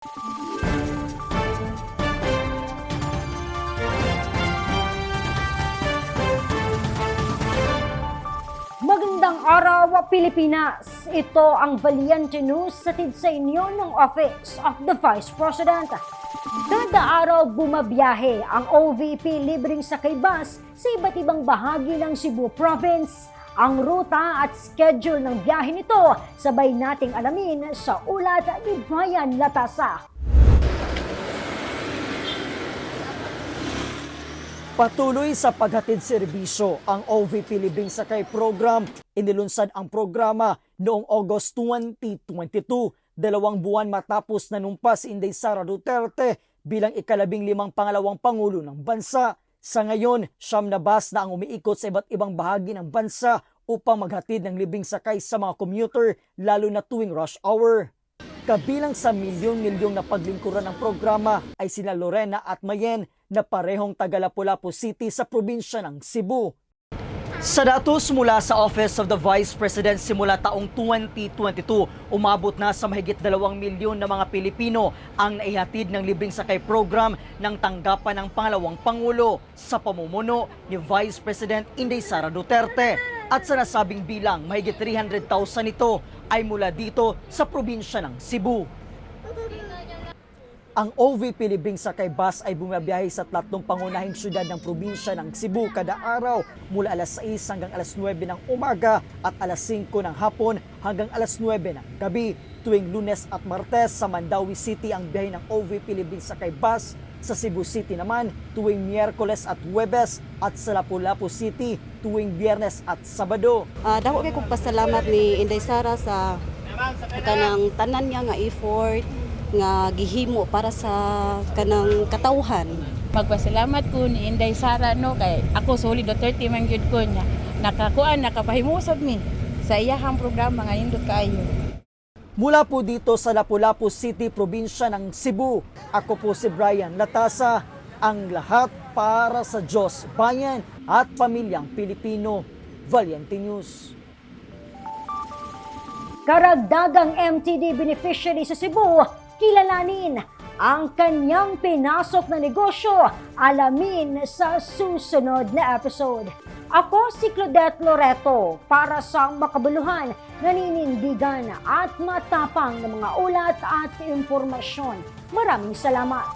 Magandang araw, Pilipinas! Ito ang Valiente News hatid sa inyo ng Office of the Vice President. Kada araw bumabiyahe ang OVP libreng sakay bus sa iba't ibang bahagi ng Cebu Province. Ang ruta at schedule ng biyahe nito sabay nating alamin sa ulat ni Brian Latasa. Patuloy sa paghatid serbisyo ang OVP Libreng Sakay Program. Inilunsad ang programa noong August 2022, 2 buwan matapos nanumpa si Inday Sara Duterte bilang ika-15 pangalawang Pangulo ng bansa. Sa ngayon, 9 na bus na ang umiikot sa iba't ibang bahagi ng bansa upang maghatid ng libreng sakay sa mga commuter lalo na tuwing rush hour. Kabilang sa milyon-milyong na paglingkuran ng programa ay sina Lorena at Mayen na parehong taga Lapu-Lapu City sa probinsya ng Cebu. Sa datos mula sa Office of the Vice President simula taong 2022, umabot na sa mahigit 2 milyon na mga Pilipino ang naihatid ng libreng sakay program ng tanggapan ng pangalawang Pangulo sa pamumuno ni Vice President Inday Sara Duterte. At sa nasabing bilang, mahigit 300,000 ito ay mula dito sa probinsya ng Cebu. Ang OVP Libreng Sakay Bus ay bumabiyahe sa 3 pangunahing syudad ng probinsya ng Cebu kada araw mula alas 6 hanggang alas 9 ng umaga at alas 5 ng hapon hanggang alas 9 ng gabi. Tuwing Lunes at Martes sa Mandawi City ang biyahe ng OVP Libreng Sakay Bus. Sa Cebu City naman tuwing Miyerkules at Huwebes at sa Lapu-Lapu City tuwing Biyernes at Sabado. Dako kay kong pasalamat ni Inday Sara sa kanang tanan niya nga effort nga gihimo para sa kanang katawhan. Magpasalamat ko ni Inday Sara no kay ako solid Duterte man gyud ko niya. Nakapahimusad mi sa iyahang programa nga nindot kaayo. Mula po dito sa Lapu-Lapu City, probinsya ng Cebu, ako po si Brian Latasa, ang lahat para sa Diyos, bayan at pamilyang Pilipino. Valiente News. Karagdagang MTD beneficiary sa Cebu, kilalanin ang kanyang pinasok na negosyo. Alamin sa susunod na episode. Ako si Claudette Loreto para sa makabuluhan, naninindigan at matapang na mga ulat at impormasyon. Maraming salamat.